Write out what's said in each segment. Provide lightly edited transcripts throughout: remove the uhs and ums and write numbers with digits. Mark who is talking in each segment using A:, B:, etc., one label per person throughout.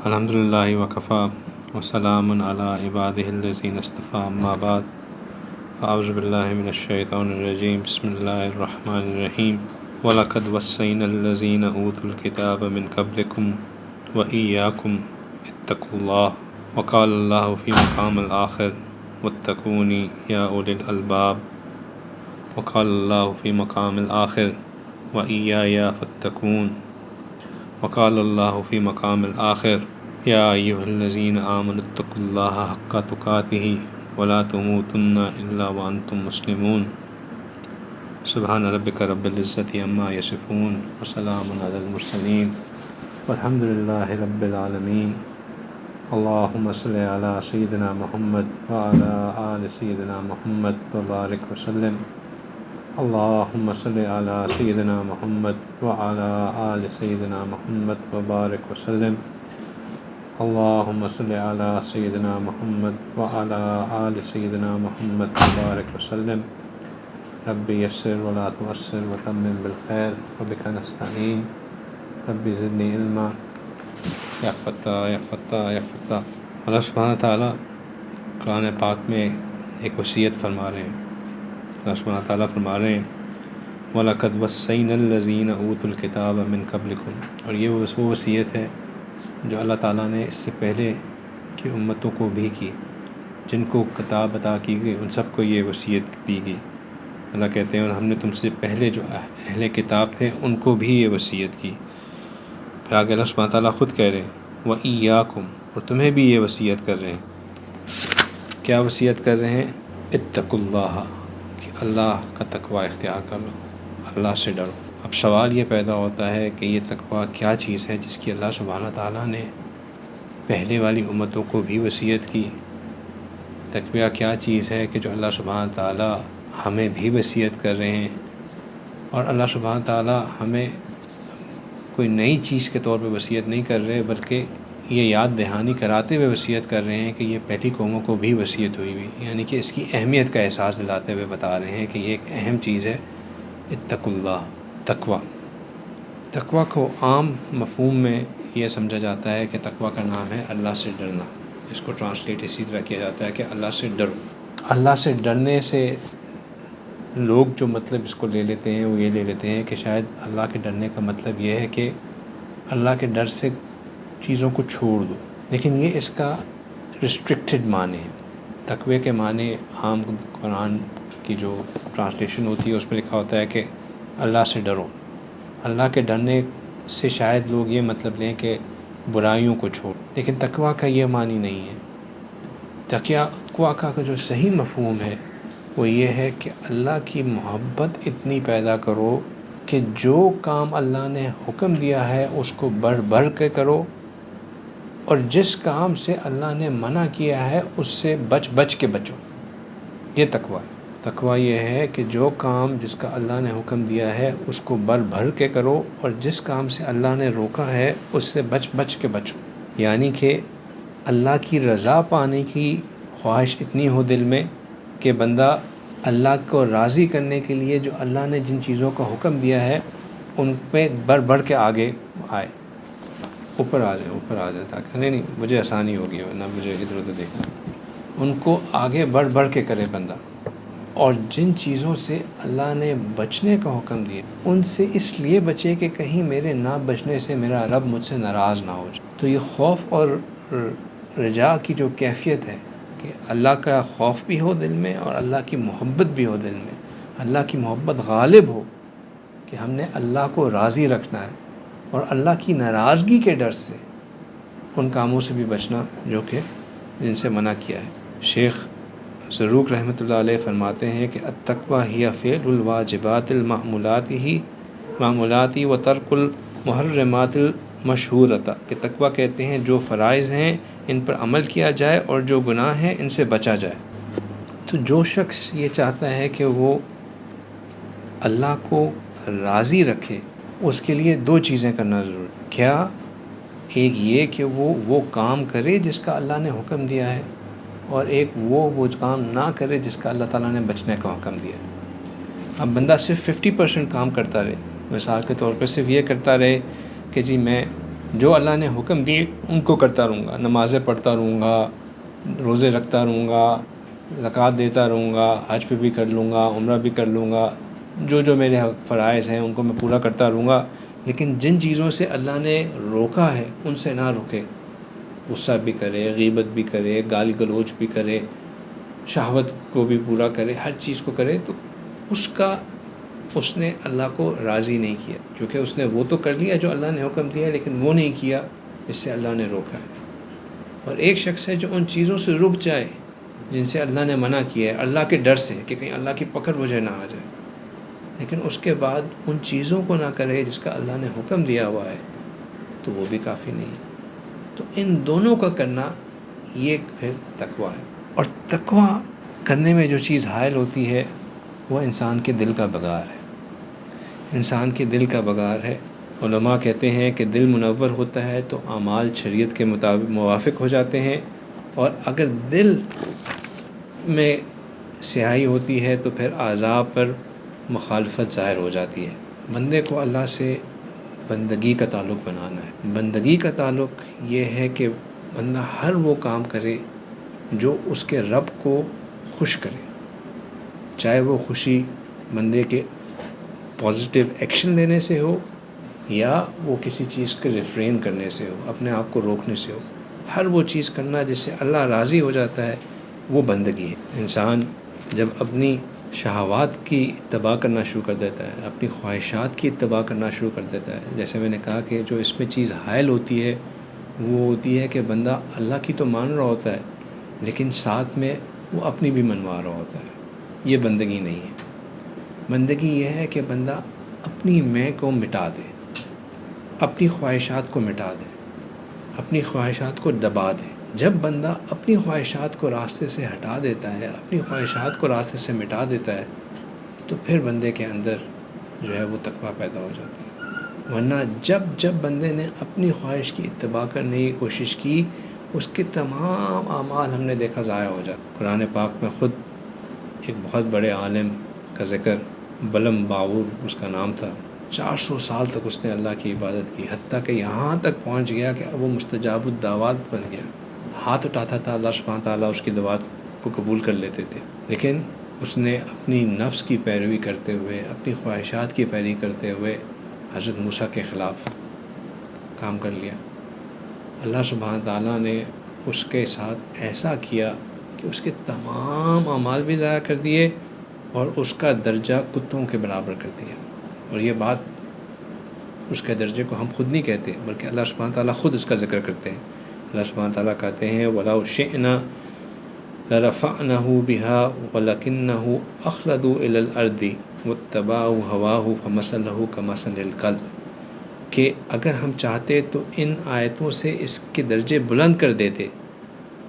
A: الحمد للہ وکفا وسلام علی عبادہ الذین اصطفیٰ اما بعد اعوذ باللہ من الشیطان الرجیم بسم اللہ الرحمن الرحیم وَلَقَدْ وَصَّيْنَا الَّذِينَ أُوتُوا الْكِتَابَ مِنْ قَبْلِكُمْ وَإِيَّاكُمْ اتَّقُوا اللَّهَ وَقَالَ اللَّهُ فِي مَقَامِ الْآخِرِ وَاتَّقُونِ يَا أُولِي الْأَلْبَابِ وَقَالَ اللَّهُ فِي مَقَامِ الْآخِرِ وَإِيَّايَ فَاتَّقُونِ وقال اللہ فی مقام الآخر یا ایہا الذین آمنوا اتقوا اللہ حق تقاتہ ولا تموتن الا وانتم مسلمون سبحان ربک رب العزة عما یصفون وسلام علی المرسلین والحمد للہ رب العالمین اللہم صل علی سیدنا محمد وعلی آل سیدنا محمد وبارک وسلم اللہم صلی علی سیدنا محمد وعلی آل سیدنا محمد وبارک وسلم اللہم صلی علی سیدنا محمد وعلی آل سیدنا محمد وبارک وسلم رب یسر ولا تعسر وتمم بالخیر وبک نستعین رب زدنی علما یا فتاح یا فتاح یا فتاح۔ اللہ سبحانہ تعالیٰ قرآن پاک میں ایک وصیت فرما رہے ہیں۔ اللہ سبحانہ تعالیٰ فرما رہے ہیں وَلَقَدْ وَصَّيْنَا الَّذِينَ أُوتُوا الْكِتَابَ مِنْ قَبْلِكُمْ، اور یہ وہ وصیت ہے جو اللہ تعالیٰ نے اس سے پہلے کی امتوں کو بھی کی، جن کو کتاب عطا کی گئی ان سب کو یہ وصیت دی گئی۔ اللہ کہتے ہیں اور ہم نے تم سے پہلے جو اہل کتاب تھے ان کو بھی یہ وصیت کی۔ پھر آگے اللہ سبحانہ تعالیٰ خود کہہ رہے ہیں وَإِيَّاكُمْ، اور تمہیں بھی یہ وصیت کر رہے ہیں۔ کیا وصیت کر رہے ہیں؟ اتقوا اللہ، کہ اللہ کا تقوی اختیار کر لو، اللہ سے ڈرو۔ اب سوال یہ پیدا ہوتا ہے کہ یہ تقوی کیا چیز ہے جس کی اللہ سبحانہ تعالیٰ نے پہلے والی امتوں کو بھی وصیت کی؟ تقوی کیا چیز ہے کہ جو اللہ سبحانہ تعالیٰ ہمیں بھی وصیت کر رہے ہیں؟ اور اللہ سبحانہ تعالیٰ ہمیں کوئی نئی چیز کے طور پہ وصیت نہیں کر رہے، بلکہ یہ یاد دہانی کراتے ہوئے وصیت کر رہے ہیں کہ یہ پہلی قوموں کو بھی وصیت ہوئی ہوئی، یعنی کہ اس کی اہمیت کا احساس دلاتے ہوئے بتا رہے ہیں کہ یہ ایک اہم چیز ہے۔ اتقوا اللہ، تقوی۔ تقوی کو عام مفہوم میں یہ سمجھا جاتا ہے کہ تقوی کا نام ہے اللہ سے ڈرنا۔ اس کو ٹرانسلیٹ اسی طرح کیا جاتا ہے کہ اللہ سے ڈرو۔ اللہ سے ڈرنے سے لوگ جو مطلب اس کو لے لیتے ہیں وہ یہ لے لیتے ہیں کہ شاید اللہ کے ڈرنے کا مطلب یہ ہے کہ اللہ کے ڈر سے چیزوں کو چھوڑ دو، لیکن یہ اس کا ریسٹرکٹڈ معنی ہے۔ تقوی کے معنی عام قرآن کی جو ٹرانسلیشن ہوتی ہے اس میں لکھا ہوتا ہے کہ اللہ سے ڈرو۔ اللہ کے ڈرنے سے شاید لوگ یہ مطلب لیں کہ برائیوں کو چھوڑ، لیکن تقوی کا یہ معنی نہیں ہے۔ تقوی کا جو صحیح مفہوم ہے وہ یہ ہے کہ اللہ کی محبت اتنی پیدا کرو کہ جو کام اللہ نے حکم دیا ہے اس کو بڑھ بڑھ کے کرو، اور جس کام سے اللہ نے منع کیا ہے اس سے بچ بچ کے بچو۔ یہ تقوی ہے۔ تقوی یہ ہے کہ جو کام جس کا اللہ نے حکم دیا ہے اس کو بڑھ بڑھ کے کرو، اور جس کام سے اللہ نے روکا ہے اس سے بچ بچ کے بچو۔ یعنی کہ اللہ کی رضا پانے کی خواہش اتنی ہو دل میں کہ بندہ اللہ کو راضی کرنے کے لیے جو اللہ نے جن چیزوں کا حکم دیا ہے ان پہ بڑھ بڑھ کے آگے آئے، اوپر آ جائے تاکہ نہیں مجھے آسانی ہوگی ورنہ مجھے ادھر ادھر دیکھنا، ان کو آگے بڑھ بڑھ کے کرے بندہ۔ اور جن چیزوں سے اللہ نے بچنے کا حکم دیا ان سے اس لیے بچے کہ کہیں میرے نہ بچنے سے میرا رب مجھ سے ناراض نہ ہو جائے۔ تو یہ خوف اور رجا کی جو کیفیت ہے کہ اللہ کا خوف بھی ہو دل میں اور اللہ کی محبت بھی ہو دل میں، اللہ کی محبت غالب ہو کہ ہم نے اللہ کو راضی رکھنا ہے، اور اللہ کی ناراضگی کے ڈر سے ان کاموں سے بھی بچنا جو کہ جن سے منع کیا ہے۔ شیخ زروق رحمۃ اللہ علیہ فرماتے ہیں کہ التقوی ہی فعل الواجبات المعمولات و ترک المحرمات المشہورۃ، کہ تقوی کہتے ہیں جو فرائض ہیں ان پر عمل کیا جائے اور جو گناہ ہیں ان سے بچا جائے۔ تو جو شخص یہ چاہتا ہے کہ وہ اللہ کو راضی رکھے اس کے لیے دو چیزیں کرنا ضروری۔ کیا؟ ایک یہ کہ وہ کام کرے جس کا اللہ نے حکم دیا ہے، اور ایک وہ کام نہ کرے جس کا اللہ تعالیٰ نے بچنے کا حکم دیا ہے۔ اب بندہ صرف 50% کام کرتا رہے، مثال کے طور پر صرف یہ کرتا رہے کہ جی میں جو اللہ نے حکم دیے ان کو کرتا رہوں گا، نمازیں پڑھتا رہوں گا، روزے رکھتا رہوں گا، زکوٰۃ دیتا رہوں گا، حج پہ بھی کر لوں گا، عمرہ بھی کر لوں گا، جو میرے فرائض ہیں ان کو میں پورا کرتا رہوں گا، لیکن جن چیزوں سے اللہ نے روکا ہے ان سے نہ رکے، غصہ بھی کرے، غیبت بھی کرے، گالی گلوچ بھی کرے، شہوت کو بھی پورا کرے، ہر چیز کو کرے، تو اس نے اللہ کو راضی نہیں کیا، کیونکہ اس نے وہ تو کر لیا جو اللہ نے حکم دیا، لیکن وہ نہیں کیا جس سے اللہ نے روکا ہے۔ اور ایک شخص ہے جو ان چیزوں سے رک جائے جن سے اللہ نے منع کیا ہے، اللہ کے ڈر سے کہ کہیں اللہ کی پکڑ مجھے نہ آ جائے، لیکن اس کے بعد ان چیزوں کو نہ کرے جس کا اللہ نے حکم دیا ہوا ہے، تو وہ بھی کافی نہیں ہے۔ تو ان دونوں کا کرنا یہ پھر تقویٰ ہے۔ اور تقویٰ کرنے میں جو چیز حائل ہوتی ہے وہ انسان کے دل کا بگار ہے، انسان کے دل کا بگار ہے۔ علماء کہتے ہیں کہ دل منور ہوتا ہے تو اعمال شریعت کے مطابق موافق ہو جاتے ہیں، اور اگر دل میں سیاہی ہوتی ہے تو پھر اعضاء پر مخالفت ظاہر ہو جاتی ہے۔ بندے کو اللہ سے بندگی کا تعلق بنانا ہے۔ بندگی کا تعلق یہ ہے کہ بندہ ہر وہ کام کرے جو اس کے رب کو خوش کرے، چاہے وہ خوشی بندے کے پازیٹیو ایکشن لینے سے ہو یا وہ کسی چیز کے ریفرین کرنے سے ہو، اپنے آپ کو روکنے سے ہو۔ ہر وہ چیز کرنا جس سے اللہ راضی ہو جاتا ہے وہ بندگی ہے۔ انسان جب اپنی شہوات کی اتباع کرنا شروع کر دیتا ہے، اپنی خواہشات کی اتباع کرنا شروع کر دیتا ہے، جیسے میں نے کہا کہ جو اس میں چیز حائل ہوتی ہے وہ ہوتی ہے کہ بندہ اللہ کی تو مان رہا ہوتا ہے لیکن ساتھ میں وہ اپنی بھی منوا رہا ہوتا ہے، یہ بندگی نہیں ہے۔ بندگی یہ ہے کہ بندہ اپنی میں کو مٹا دے، اپنی خواہشات کو مٹا دے، اپنی خواہشات کو دبا دے۔ جب بندہ اپنی خواہشات کو راستے سے ہٹا دیتا ہے، اپنی خواہشات کو راستے سے مٹا دیتا ہے، تو پھر بندے کے اندر جو ہے وہ تقویٰ پیدا ہو جاتا ہے۔ ورنہ جب بندے نے اپنی خواہش کی اتباع کرنے کی کوشش کی، اس کے تمام اعمال ہم نے دیکھا ضائع ہو جاتا۔ قرآن پاک میں خود ایک بہت بڑے عالم کا ذکر، بلم باور اس کا نام تھا، 400 سال تک اس نے اللہ کی عبادت کی، حتیٰ کہ یہاں تک پہنچ گیا کہ اب وہ مستجاب الدعوات بن گیا، ہاتھ اٹھاتا تھا، اللہ سبحانہ تعالیٰ اس کی دعوات کو قبول کر لیتے تھے، لیکن اس نے اپنی نفس کی پیروی کرتے ہوئے، اپنی خواہشات کی پیروی کرتے ہوئے حضرت موسیٰ کے خلاف کام کر لیا۔ اللہ سبحانہ تعالیٰ نے اس کے ساتھ ایسا کیا کہ اس کے تمام اعمال بھی ضائع کر دیے اور اس کا درجہ کتوں کے برابر کر دیا۔ اور یہ بات اس کے درجے کو ہم خود نہیں کہتے بلکہ اللہ سبحانہ تعالیٰ خود اس کا ذکر کرتے ہیں۔ اللہ سبحانہ تعالیٰ کہتے ہیں وَلَوْ شِئْنَا لَرَفَعْنَهُ بِهَا وَلَكِنَّهُ أَخْلَدَ إِلَى الْأَرْضِ وَاتَّبَعَ هَوَاهُ فَمَثَلُهُ كَمَثَلِ الْكَلْبِ، کہ اگر ہم چاہتے تو ان آیتوں سے اس کے درجے بلند کر دیتے،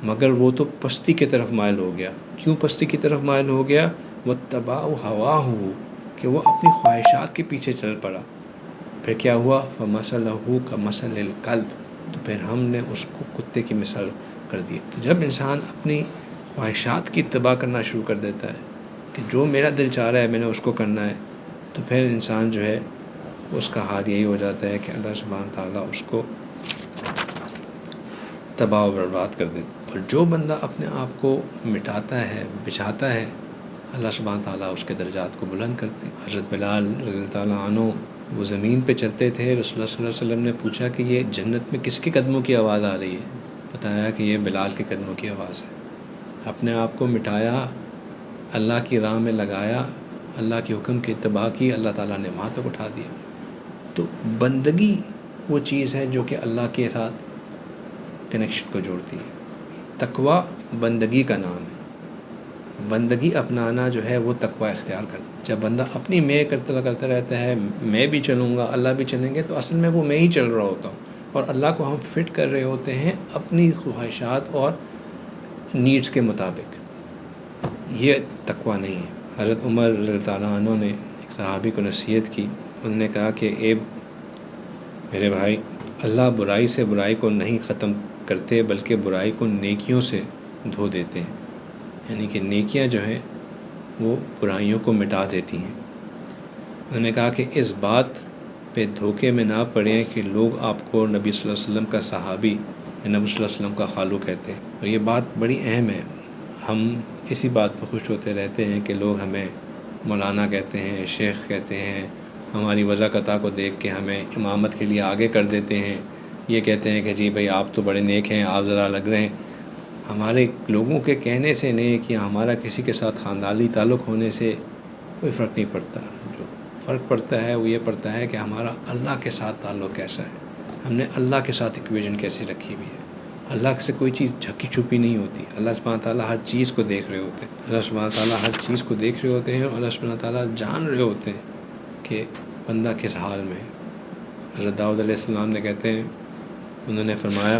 A: مگر وہ تو پستی کی طرف مائل ہو گیا۔ کیوں پستی کی طرف مائل ہو گیا؟ وَاتَّبَعَ هَوَاهُ، کہ وہ اپنی خواہشات کے پیچھے چل پڑا۔ پھر کیا ہوا؟ فَمَثَلُهُ كَمَثَلِ الْكَلْبِ، تو پھر ہم نے اس کو کتے کی مثال کر دی۔ تو جب انسان اپنی خواہشات کی اتباع کرنا شروع کر دیتا ہے کہ جو میرا دل چاہ رہا ہے میں نے اس کو کرنا ہے، تو پھر انسان جو ہے اس کا حال یہی ہو جاتا ہے کہ اللہ سبحانہ تعالیٰ اس کو تباہ و برباد کر دیتا۔ اور جو بندہ اپنے آپ کو مٹاتا ہے، بچھاتا ہے، اللہ سبحانہ تعالیٰ اس کے درجات کو بلند کرتے ہیں۔ حضرت بلال رضی اللہ تعالیٰ عنہ وہ زمین پہ چلتے تھے، رسول اللہ صلی اللہ علیہ وسلم نے پوچھا کہ یہ جنت میں کس کے قدموں کی آواز آ رہی ہے؟ بتایا کہ یہ بلال کے قدموں کی آواز ہے۔ اپنے آپ کو مٹایا، اللہ کی راہ میں لگایا، اللہ کے حکم کی اتباع کی، اللہ تعالیٰ نے وہاں تک اٹھا دیا۔ تو بندگی وہ چیز ہے جو کہ اللہ کے ساتھ کنیکشن کو جوڑتی ہے۔ تقویٰ بندگی کا نام ہے۔ بندگی اپنانا جو ہے وہ تقویٰ اختیار کرنا۔ جب بندہ اپنی میں کرتا رہتا ہے، میں بھی چلوں گا، اللہ بھی چلیں گے، تو اصل میں وہ میں ہی چل رہا ہوتا ہوں، اور اللہ کو ہم فٹ کر رہے ہوتے ہیں اپنی خواہشات اور نیڈز کے مطابق۔ یہ تقویٰ نہیں ہے۔ حضرت عمر رضی اللہ تعالیٰ عنہ نے ایک صحابی کو نصیحت کی، انہوں نے کہا کہ اے میرے بھائی، اللہ برائی سے برائی کو نہیں ختم کرتے بلکہ برائی کو نیکیوں سے دھو دیتے ہیں، یعنی کہ نیکیاں جو ہیں وہ برائیوں کو مٹا دیتی ہیں۔ انہوں نے کہا کہ اس بات پہ دھوکے میں نہ پڑیں کہ لوگ آپ کو نبی صلی اللہ علیہ وسلم کا صحابی یا نبی صلی اللہ علیہ وسلم کا خالو کہتے ہیں. اور یہ بات بڑی اہم ہے. ہم اسی بات پہ خوش ہوتے رہتے ہیں کہ لوگ ہمیں مولانا کہتے ہیں، شیخ کہتے ہیں، ہماری وضاقتہ کو دیکھ کے ہمیں امامت کے لیے آگے کر دیتے ہیں. یہ کہتے ہیں کہ جی بھائی آپ تو بڑے نیک ہیں، آپ ذرا لگ رہے ہیں. ہمارے لوگوں کے کہنے سے نیک یا ہمارا کسی کے ساتھ خاندانی تعلق ہونے سے کوئی فرق نہیں پڑتا. جو فرق پڑتا ہے وہ یہ پڑتا ہے کہ ہمارا اللہ کے ساتھ تعلق کیسا ہے، ہم نے اللہ کے ساتھ ایکویژن کیسی رکھی ہوئی ہے. اللہ سے کوئی چیز جھکی چھپی نہیں ہوتی. اللہ سبحانہ تعالیٰ ہر چیز کو دیکھ رہے ہوتے ہیں. اللہ سبحانہ تعالیٰ ہر چیز کو دیکھ رہے ہوتے ہیں اور اللہ سبحانہ تعالیٰ جان رہے ہوتے ہیں کہ بندہ کس حال میں ہے. حضرت داؤد علیہ السلام نے کہتے ہیں، انہوں نے فرمایا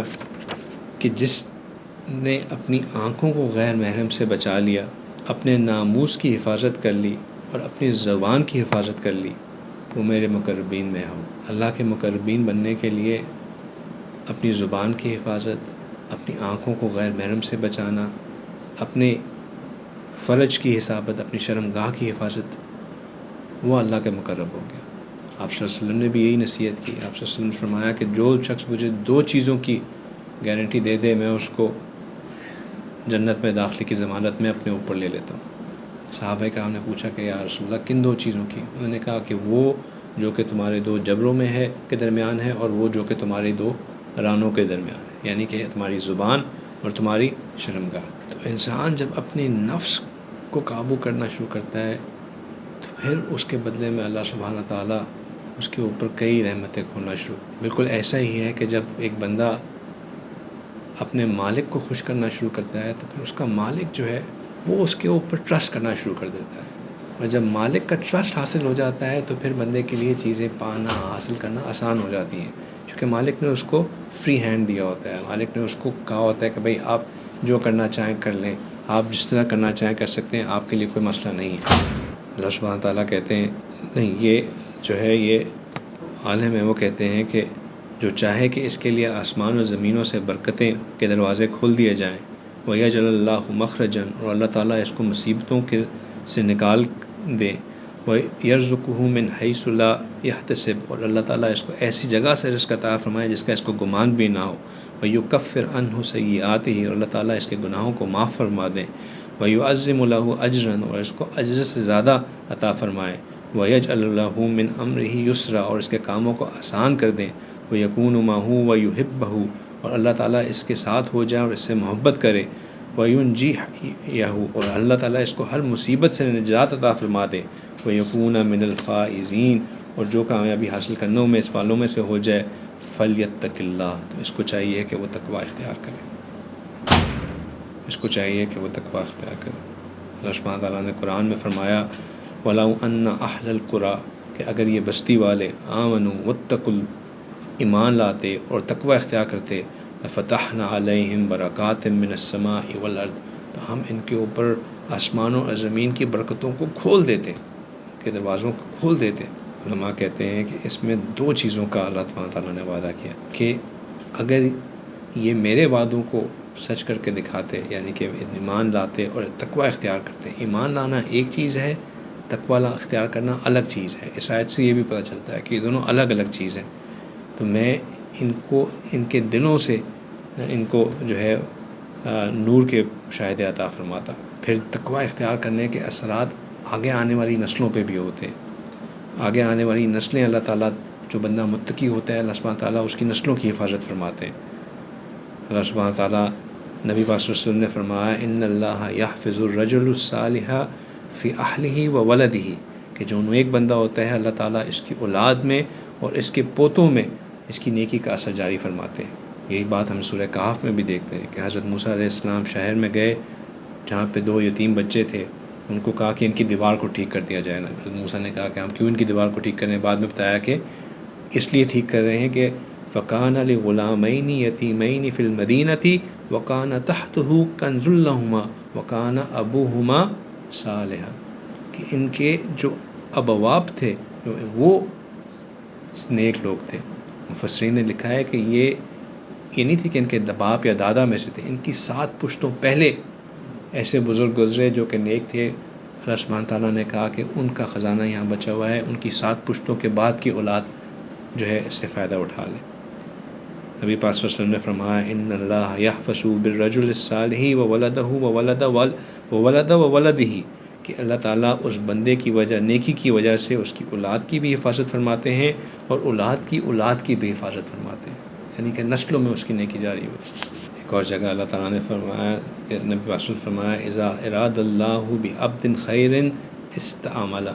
A: کہ جس نے اپنی آنکھوں کو غیر محرم سے بچا لیا، اپنے ناموس کی حفاظت کر لی اور اپنی زبان کی حفاظت کر لی، وہ میرے مقربین میں ہو. اللہ کے مقربین بننے کے لیے اپنی زبان کی حفاظت، اپنی آنکھوں کو غیر محرم سے بچانا، اپنے فرج کی حفاظت، اپنی شرمگاہ کی حفاظت، وہ اللہ کے مقرب ہو گیا. آپ صلی اللہ علیہ وسلم نے بھی یہی نصیحت کی. آپ صلی اللہ علیہ وسلم نے فرمایا کہ جو شخص مجھے 2 چیزوں کی گارنٹی دے دے، میں اس کو جنت میں داخلے کی ضمانت میں اپنے اوپر لے لیتا ہوں. صحابہ کرام نے پوچھا کہ یا رسول اللہ کن 2 چیزوں کی؟ انہوں نے کہا کہ وہ جو کہ تمہارے 2 جبروں میں ہے کے درمیان ہے، اور وہ جو کہ تمہاری 2 رانوں کے درمیان ہے، یعنی کہ تمہاری زبان اور تمہاری شرمگاہ. تو انسان جب اپنے نفس کو قابو کرنا شروع کرتا ہے تو پھر اس کے بدلے میں اللہ سبحانہ تعالیٰ اس کے اوپر کئی رحمتیں کھولنا شروع. بالکل ایسا ہی ہے کہ جب ایک بندہ اپنے مالک کو خوش کرنا شروع کرتا ہے تو پھر اس کا مالک جو ہے وہ اس کے اوپر ٹرسٹ کرنا شروع کر دیتا ہے. اور جب مالک کا ٹرسٹ حاصل ہو جاتا ہے تو پھر بندے کے لیے چیزیں پانا حاصل کرنا آسان ہو جاتی ہیں، کیونکہ مالک نے اس کو فری ہینڈ دیا ہوتا ہے. مالک نے اس کو کہا ہوتا ہے کہ بھئی آپ جو کرنا چاہیں کر لیں، آپ جس طرح کرنا چاہیں کر سکتے ہیں، آپ کے لیے کوئی مسئلہ نہیں ہے. اللہ سبحانہ تعالیٰ کہتے ہیں نہیں، یہ جو ہے یہ عالم ہے، وہ کہتے ہیں کہ جو چاہے کہ اس کے لیے آسمان و زمینوں سے برکتیں کے دروازے کھول دیے جائیں. وَيَجْعَلَ اللَّهُ مَخْرَجًا، اور اللہ تعالیٰ اس کو مصیبتوں کے سے نکال دے. وَيَرْزُقُهُ مِنْ حَيْثُ لَا يَحْتَسِبُ، اور اللہ تعالیٰ اس کو ایسی جگہ سے رزق عطا فرمائے جس کا اس کو گمان بھی نہ ہو. وَيُكَفِّرْ عَنْهُ سَيِّئَاتِهِ، اور اللہ تعالیٰ اس کے گناہوں کو معاف فرما دے. وَيُعَظِّمُ لَهُ أَجْرًا، اور اس کو اجر سے زیادہ عطا فرمائے. وَيَجْعَلُ لَهُ مِنْ أَمْرِهِ يُسْرًا، اور اس کے کاموں کو آسان کر دیں. وَيَكُونُ مَعَهُ وَيُحِبُّهُ، اور اللہ تعالیٰ اس کے ساتھ ہو جائے اور اس سے محبت کرے. وَيُنْجِيهُ، اور اللہ تعالیٰ اس کو ہر مصیبت سے نجات عطا فرما دے. وَيَكُونَ مِنَ الْفَائِزِينَ، اور جو کامیابی حاصل کرنے میں اس والوں میں سے ہو جائے. فَلْيَتَّقِ اللَّهَ، تو اس کو چاہیے کہ وہ تقوی اختیار کرے، اس کو چاہیے کہ وہ تقوی اختیار کرے. اللہ سبحانہ تعالیٰ نے قرآن میں فرمایا وَلَوْ أَنَّ أَهْلَ الْقُرَىٰ، کہ اگر یہ بستی والے آمنوا واتقوا، ایمان لاتے اور تقوی اختیار کرتے، فَتَحْنَا عَلَيْهِمْ بَرَكَاتٍ مِّنَ السَّمَاءِ وَالْأَرْضِ، تو ہم ان کے اوپر آسمانوں اور زمین کی برکتوں کو کھول دیتے، کے دروازوں کو کھول دیتے. علماء کہتے ہیں کہ اس میں 2 چیزوں کا اللہ تعالیٰ نے وعدہ کیا کہ اگر یہ میرے وعدوں کو سچ کر کے دکھاتے، یعنی کہ ایمان لاتے اور تقوی اختیار کرتے. ایمان لانا ایک چیز ہے، تقوی اختیار کرنا الگ چیز ہے. اس آیت سے یہ بھی پتہ چلتا ہے کہ یہ دونوں الگ الگ چیز ہیں. تو میں ان کو ان کے دلوں سے ان کو جو ہے نور کے مشاہدے عطا فرماتا. پھر تقوی اختیار کرنے کے اثرات آگے آنے والی نسلوں پہ بھی ہوتے ہیں. آگے آنے والی نسلیں اللہ تعالیٰ، جو بندہ متقی ہوتا ہے اللہ سبحانہ تعالیٰ اس کی نسلوں کی حفاظت فرماتے ہیں. اللہ سبحانہ تعالیٰ نبی پاک صلی اللہ علیہ وسلم نے فرمایا ان اللہ یحفظ الرجل الصالح فی اہلہ و ولدہ، کہ جو ایک بندہ ہوتا ہے اللہ تعالیٰ اس کی اولاد میں اور اس کے پوتوں میں اس کی نیکی کا اثر جاری فرماتے ہیں. یہی بات ہم سورہ کہف میں بھی دیکھتے ہیں کہ حضرت موسیٰ علیہ السلام شہر میں گئے جہاں پہ 2 یتیم بچے تھے. ان کو کہا کہ ان کی دیوار کو ٹھیک کر دیا جائے. حضرت موسیٰ نے کہا کہ ہم کیوں ان کی دیوار کو ٹھیک کریں؟ بعد میں بتایا کہ اس لیے ٹھیک کر رہے ہیں کہ فَكَانَ لِغُلَامَيْنِ يَتِيمَيْنِ فِي الْمَدِينَةِ وَكَانَ تَحْتُهُ كَنْزٌ لَهُمَا وَكَانَ أَبُوهُمَا صَالِحًا، کہ ان کے جو ابواب تھے وہ نیک لوگ تھے. مفسرین نے لکھا ہے کہ یہ نہیں تھی کہ ان کے باپ یا دادا میں سے تھے، ان کی 7 پشتوں پہلے ایسے بزرگ گزرے جو کہ نیک تھے. اللہ سبحانہ تعالیٰ نے کہا کہ ان کا خزانہ یہاں بچا ہوا ہے، ان کی 7 پشتوں کے بعد کی اولاد جو ہے اس سے فائدہ اٹھا لیں۔ نبی پاک صلی اللہ علیہ وسلم نے فرمایا ان اللہ یحفظ بالرجل الصالح وولدہ وولد وولدہ، کہ اللہ تعالیٰ اس بندے کی وجہ، نیکی کی وجہ سے اس کی اولاد کی بھی حفاظت فرماتے ہیں اور اولاد کی بھی حفاظت فرماتے ہیں، یعنی کہ نسلوں میں اس کی نیکی جاری ہوتی ہے۔ ایک اور جگہ اللہ تعالیٰ نے فرمایا کہ نبی پاک صلی اللہ علیہ وسلم نے فرمایا اذا اراد اللہ بعبد خیر استعملہ،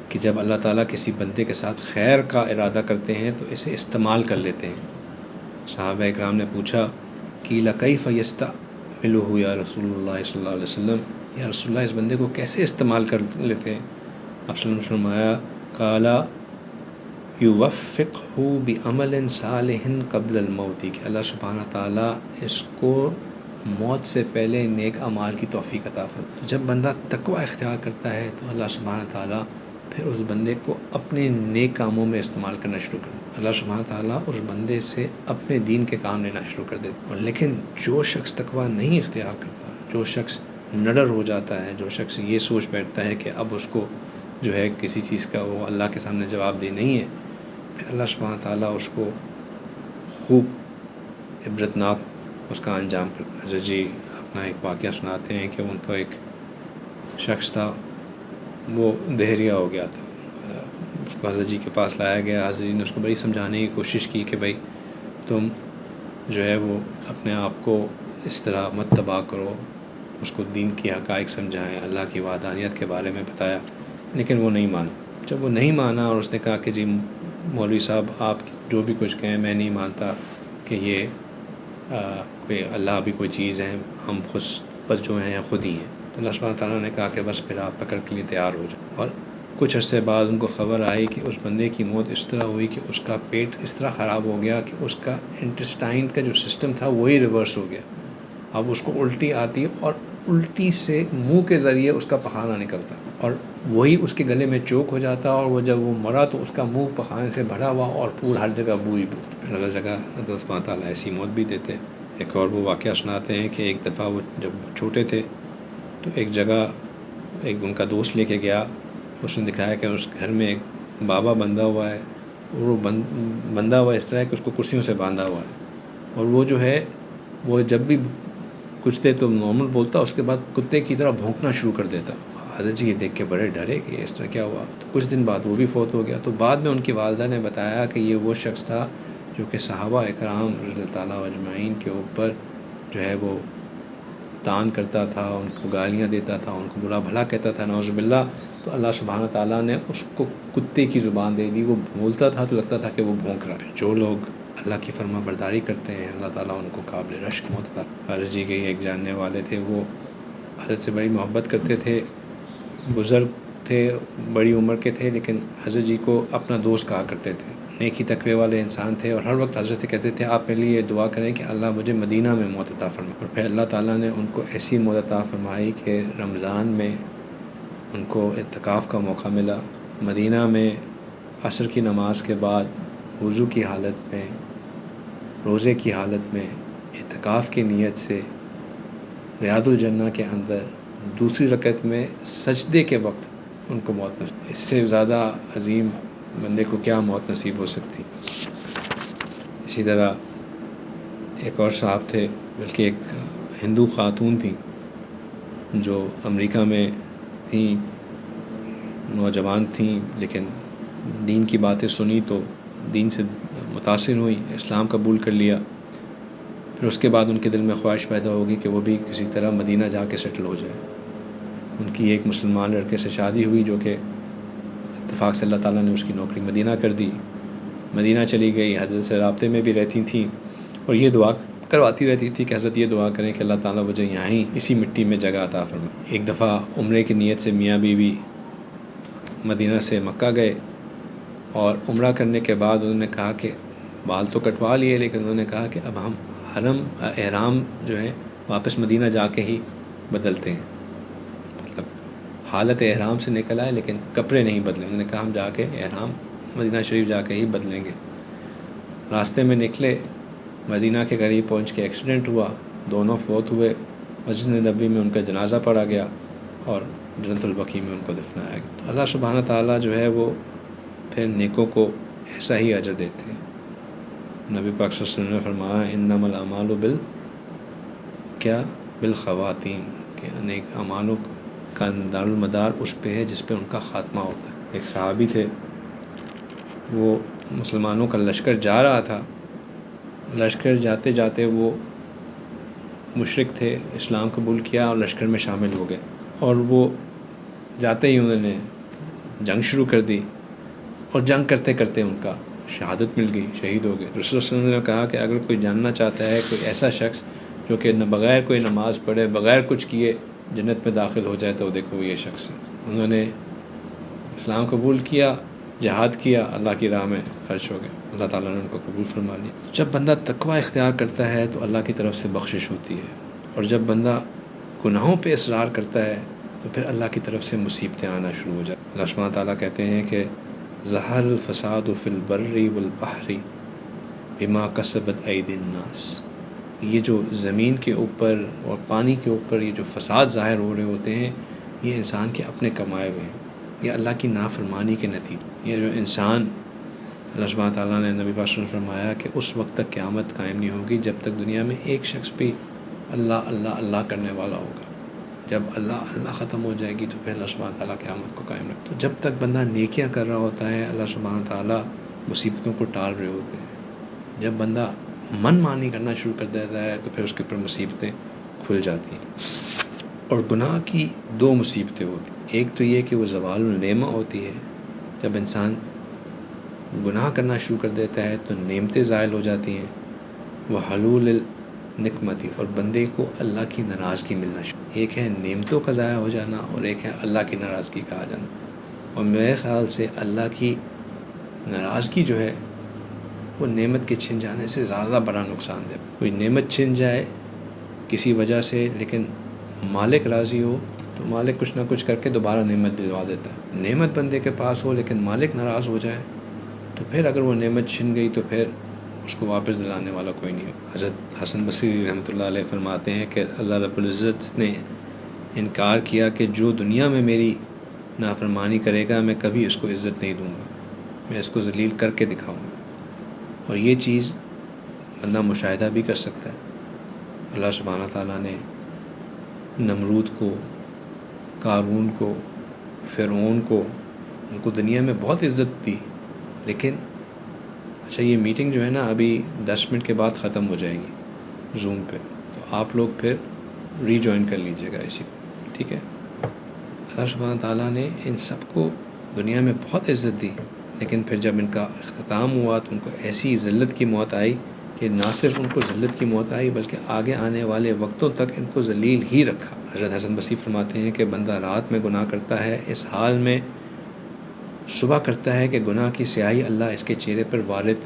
A: کہ جب اللہ تعالیٰ کسی بندے کے ساتھ خیر کا ارادہ کرتے ہیں تو اسے استعمال کر لیتے ہیں۔ صحابہ اکرام نے پوچھا کہ کیف یستعملہ یا رسول اللہ صلی اللہ علیہ وسلم، یا رسول اللہ اس بندے کو کیسے استعمال کر لیتے ہیں؟ آپ صلی اللہ علیہ وسلم نے فرمایا قال یوفقہ بعمل صالح قبل الموت، کہ اللہ سبحانہ تعالیٰ اس کو موت سے پہلے نیک اعمال کی توفیق عطا فرماتا ہے۔ جب بندہ تقوی اختیار کرتا ہے تو اللہ سبحانہ تعالیٰ پھر اس بندے کو اپنے نیک کاموں میں استعمال کرنا شروع کر دیتا ہے۔ اللہ سبحانہ تعالیٰ اس بندے سے اپنے دین کے کام لینا شروع کر دیتا ہے۔ اور لیکن جو شخص تقوی نہیں اختیار کرتا، جو شخص نڈر ہو جاتا ہے، جو شخص یہ سوچ بیٹھتا ہے کہ اب اس کو جو ہے کسی چیز کا وہ اللہ کے سامنے جواب دہ نہیں ہے، پھر اللہ سبحانہ تعالیٰ اس کو خوب عبرتناک اس کا انجام کرتا ہے۔ حضرت جی اپنا ایک واقعہ سناتے ہیں کہ ان کا ایک شخص تھا، وہ دہریہ ہو گیا تھا، اس کو حضرت جی کے پاس لایا گیا۔ حضرت جی نے اس کو بڑی سمجھانے کی کوشش کی کہ بھائی تم جو ہے وہ اپنے آپ کو اس طرح مت تباہ کرو، اس کو دین کی حقائق سمجھائیں، اللہ کی وحدانیت کے بارے میں بتایا، لیکن وہ نہیں مانا۔ جب وہ نہیں مانا اور اس نے کہا کہ جی مولوی صاحب آپ جو بھی کچھ کہیں میں نہیں مانتا کہ یہ کوئی اللہ بھی کوئی چیز ہے، ہم خود بس جو ہیں خود ہی ہیں، تو اللہ سبحانہ تعالیٰ نے کہا کہ بس پھر آپ پکڑ کے لیے تیار ہو جائیں۔ اور کچھ عرصے بعد ان کو خبر آئی کہ اس بندے کی موت اس طرح ہوئی کہ اس کا پیٹ اس طرح خراب ہو گیا کہ اس کا انٹسٹائن کا جو سسٹم تھا وہی ریورس ہو گیا۔ اب اس کو الٹی آتی اور الٹی سے منہ کے ذریعے اس کا پخانہ نکلتا اور وہی اس کے گلے میں چوک ہو جاتا، اور وہ جب وہ مرا تو اس کا منہ پخانے سے بھرا ہوا اور پورا ہر جگہ بو ہی بو۔ پھر ہر جگہ اللہ سبحانہ تعالیٰ ایسی موت بھی دیتے ہیں۔ ایک اور وہ واقعہ سناتے ہیں کہ ایک دفعہ وہ جب چھوٹے تھے تو ایک جگہ ایک ان کا دوست لے کے گیا، اس نے دکھایا کہ اس گھر میں ایک بابا بندھا ہوا ہے، اور وہ بندھا ہوا اس طرح ہے کہ اس کو کرسیوں سے باندھا ہوا ہے، اور وہ جو ہے وہ جب بھی کچھ دیر تو نارمل بولتا، اس کے بعد کتے کی طرح بھونکنا شروع کر دیتا۔ حضرت جی یہ دیکھ کے بڑے ڈرے کہ اس طرح کیا ہوا، تو کچھ دن بعد وہ بھی فوت ہو گیا۔ تو بعد میں ان کی والدہ نے بتایا کہ یہ وہ شخص تھا جو کہ صحابہ اکرام رضی اللہ تعالیٰ اجمعین کے اوپر جو ہے وہ تان کرتا تھا، ان کو گالیاں دیتا تھا، ان کو برا بھلا کہتا تھا، نعوذ باللہ۔ تو اللہ سبحانہ تعالیٰ نے اس کو کتے کی زبان دے دی، وہ بولتا تھا تو لگتا تھا کہ وہ بھونک رہا ہے۔ جو لوگ اللہ کی فرما برداری کرتے ہیں اللہ تعالیٰ ان کو قابل رشک موت عطا۔ حضرت جی کے ایک جاننے والے تھے، وہ حضرت سے بڑی محبت کرتے تھے، بزرگ تھے، بڑی عمر کے تھے، لیکن حضرت جی کو اپنا دوست کہا کرتے تھے، نیکی تقوی والے انسان تھے، اور ہر وقت حضرت سے کہتے تھے آپ میرے لیے دعا کریں کہ اللہ مجھے مدینہ میں موت عطا فرمائے۔ اور پھر اللہ تعالیٰ نے ان کو ایسی موت عطا فرمائی کہ رمضان میں ان کو اعتکاف کا موقع ملا، مدینہ میں عصر کی نماز کے بعد وضو کی حالت میں، روزے کی حالت میں، اعتکاف کی نیت سے ریاض الجنہ کے اندر دوسری رکعت میں سجدے کے وقت ان کو موت نصیب۔ اس سے زیادہ عظیم بندے کو کیا موت نصیب ہو سکتی۔ اسی طرح ایک اور صاحب تھے، بلکہ ایک ہندو خاتون تھیں جو امریکہ میں تھیں، نوجوان تھیں، لیکن دین کی باتیں سنی تو دین سے متاثر ہوئی، اسلام قبول کر لیا۔ پھر اس کے بعد ان کے دل میں خواہش پیدا ہوگی کہ وہ بھی کسی طرح مدینہ جا کے سیٹل ہو جائے۔ ان کی ایک مسلمان لڑکے سے شادی ہوئی جو کہ اتفاق سے اللہ تعالیٰ نے اس کی نوکری مدینہ کر دی، مدینہ چلی گئی، حضرت سے رابطے میں بھی رہتی تھیں اور یہ دعا کرواتی رہتی تھی کہ حضرت یہ دعا کریں کہ اللہ تعالیٰ مجھے یہاں ہی اسی مٹی میں جگہ عطا فرمائے۔ ایک دفعہ عمرے کی نیت سے میاں بیوی مدینہ سے مکہ گئے، اور عمرہ کرنے کے بعد انہوں نے کہا کہ بال تو کٹوا لیے، لیکن انہوں نے کہا کہ اب ہم احرام جو ہے واپس مدینہ جا کے ہی بدلتے ہیں، مطلب حالت احرام سے نکل آئے لیکن کپڑے نہیں بدلے۔ انہوں نے کہا ہم جا کے احرام مدینہ شریف جا کے ہی بدلیں گے۔ راستے میں نکلے، مدینہ کے قریب پہنچ کے ایکسیڈنٹ ہوا، دونوں فوت ہوئے، مسجد نبوی میں ان کا جنازہ پڑھا گیا اور جنت البقیع میں ان کو دفنایا گیا۔ تو اللہ سبحانہ تعالیٰ جو ہے وہ پھر نیکوں کو ایسا ہی اجر دیتے ہیں۔ نبی پاک صلی اللہ علیہ وسلم نے فرمایا انما الاعمال بالخواتین، کہ نیک اعمالوں کا دارالمدار اس پہ ہے جس پہ ان کا خاتمہ ہوتا ہے۔ ایک صحابی تھے، وہ مسلمانوں کا لشکر جا رہا تھا، لشکر جاتے جاتے وہ مشرک تھے، اسلام قبول کیا اور لشکر میں شامل ہو گئے، اور وہ جاتے ہی انہوں نے جنگ شروع کر دی، اور جنگ کرتے کرتے ان کا شہادت مل گئی، شہید ہو گئے۔ رسول اللہ صلی اللہ علیہ وسلم نے کہا کہ اگر کوئی جاننا چاہتا ہے کوئی ایسا شخص جو کہ بغیر کوئی نماز پڑھے، بغیر کچھ کیے جنت میں داخل ہو جائے، تو دیکھو یہ شخص ہے۔ انہوں نے اسلام قبول کیا، جہاد کیا، اللہ کی راہ میں خرچ ہو گئے، اللہ تعالیٰ نے ان کو قبول فرما لیا۔ جب بندہ تقوی اختیار کرتا ہے تو اللہ کی طرف سے بخشش ہوتی ہے، اور جب بندہ گناہوں پہ اصرار کرتا ہے تو پھر اللہ کی طرف سے مصیبتیں آنا شروع ہو جاتی ہیں۔ اللہ سبحانہ تعالیٰ کہتے ہیں کہ ظہر الفساد فی البر والبحر بما کسبت ایدی الناس، یہ جو زمین کے اوپر اور پانی کے اوپر یہ جو فساد ظاہر ہو رہے ہوتے ہیں، یہ انسان کے اپنے کمائے ہوئے ہیں، یہ اللہ کی نافرمانی کے نتیجے۔ یہ جو انسان، اللہ سبحانہ تعالیٰ نے نبی پاک صلی اللہ علیہ وسلم فرمایا کہ اس وقت تک قیامت قائم نہیں ہوگی جب تک دنیا میں ایک شخص بھی اللہ اللہ اللہ کرنے والا ہوگا۔ جب اللہ اللہ ختم ہو جائے گی تو پھر اللہ سبحانہ تعالیٰ قیامت کو قائم رکھتا ہے۔ تو جب تک بندہ نیکیاں کر رہا ہوتا ہے، اللہ سبحانہ تعالیٰ مصیبتوں کو ٹال رہے ہوتے ہیں۔ جب بندہ من مانی کرنا شروع کر دیتا ہے تو پھر اس کے اوپر مصیبتیں کھل جاتی ہیں۔ اور گناہ کی دو مصیبتیں ہوتی ہیں، ایک تو یہ کہ وہ زوال النعمہ ہوتی ہے، جب انسان گناہ کرنا شروع کر دیتا ہے تو نعمتیں زائل ہو جاتی ہیں، وہ حلول النقمتی، اور بندے کو اللہ کی ناراضگی ملنا شروع۔ ایک ہے نعمتوں کا ضائع ہو جانا اور ایک ہے اللہ کی ناراضگی کا آ جانا، اور میرے خیال سے اللہ کی ناراضگی جو ہے وہ نعمت کے چھن جانے سے زیادہ بڑا نقصان دے۔ کوئی نعمت چھن جائے کسی وجہ سے لیکن مالک راضی ہو تو مالک کچھ نہ کچھ کر کے دوبارہ نعمت دلوا دیتا ہے۔ نعمت بندے کے پاس ہو لیکن مالک ناراض ہو جائے تو پھر اگر وہ نعمت چھن گئی تو پھر اس کو واپس دلانے والا کوئی نہیں ہے۔ حضرت حسن بصری رحمۃ اللہ علیہ فرماتے ہیں کہ اللہ رب العزت نے انکار کیا کہ جو دنیا میں میری نافرمانی کرے گا میں کبھی اس کو عزت نہیں دوں گا، میں اس کو ذلیل کر کے دکھاؤں گا۔ اور یہ چیز بندہ مشاہدہ بھی کر سکتا ہے۔ اللہ سبحانہ تعالیٰ نے نمرود کو، قارون کو، فرعون کو، ان کو دنیا میں بہت عزت دی، لیکن اچھا یہ میٹنگ جو ہے نا ابھی 10 منٹ کے بعد ختم ہو جائے گی زوم پہ، تو آپ لوگ پھر ری جوائن کر لیجیے گا اسی کو، ٹھیک ہے؟ اللہ سبحانہ تعالیٰ نے ان سب کو دنیا میں بہت عزت دی، لیکن پھر جب ان کا اختتام ہوا تو ان کو ایسی ذلت کی موت آئی کہ نہ صرف ان کو ذلت کی موت آئی بلکہ آگے آنے والے وقتوں تک ان کو ذلیل ہی رکھا۔ حضرت حسن بصری فرماتے ہیں کہ بندہ رات میں گناہ کرتا ہے، اس حال میں صبح کرتا ہے کہ گناہ کی سیاہی اللہ اس کے چہرے پر وارد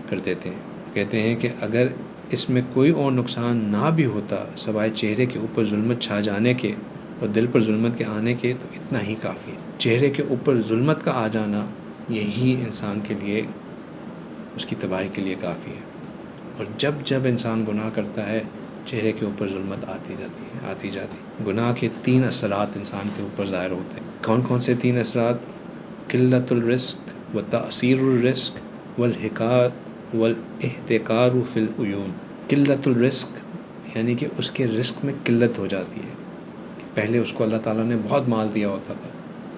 A: کر دیتے ہیں۔ کہتے ہیں کہ اگر اس میں کوئی اور نقصان نہ بھی ہوتا سوائے چہرے کے اوپر ظلمت چھا جانے کے اور دل پر ظلمت کے آنے کے تو اتنا ہی کافی ہے۔ چہرے کے اوپر ظلمت کا آ جانا یہی انسان کے لیے، اس کی تباہی کے لیے کافی ہے۔ اور جب جب انسان گناہ کرتا ہے چہرے کے اوپر ظلمت آتی جاتی۔ گناہ کے 3 اثرات انسان کے اوپر ظاہر ہوتے ہیں۔ کون کون سے 3 اثرات؟ قلت الرزق و تأثیر الرزق والاحتکار فی العیون۔ قلت الرزق یعنی کہ اس کے رزق میں قلت ہو جاتی ہے۔ پہلے اس کو اللہ تعالیٰ نے بہت مال دیا ہوتا تھا،